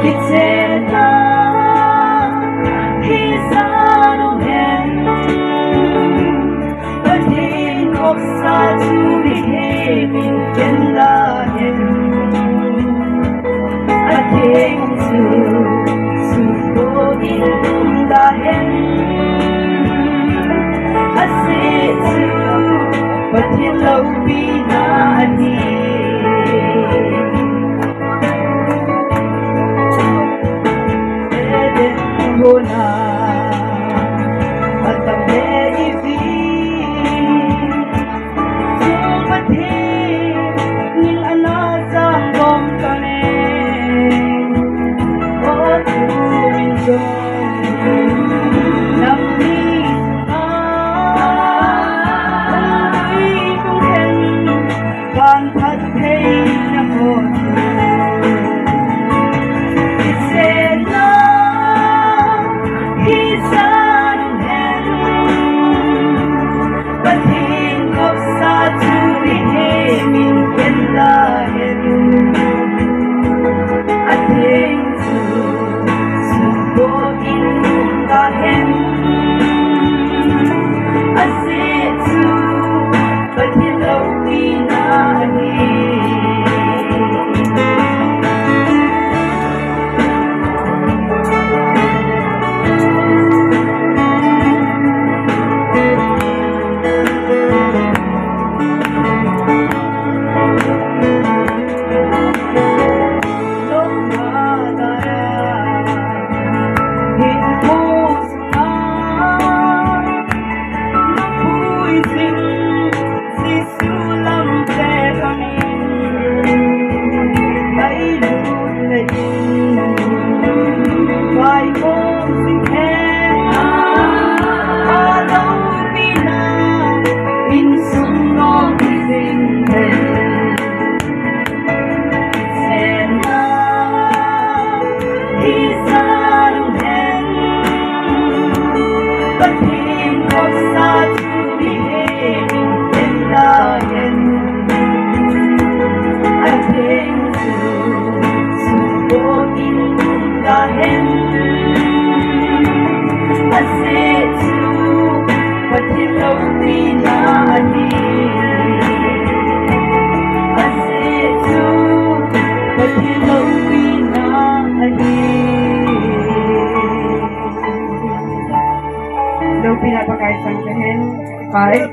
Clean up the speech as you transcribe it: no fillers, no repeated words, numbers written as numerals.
It's enough, He's out of hand. But He hopes to behave in the hand. I came to support in the hand. I say to, but He love me not Hola, at ang naibig sumating ng anasang bong kanin o tuwing dong ng uy kung hen bang patay na ko it's enough He's out of hand, but He hopes to behave in the hand. I think to support in the hand. I say to, but He love me not I said to, but He love me not I said to, but He love me not Daw pinapakain sa akin. Kahit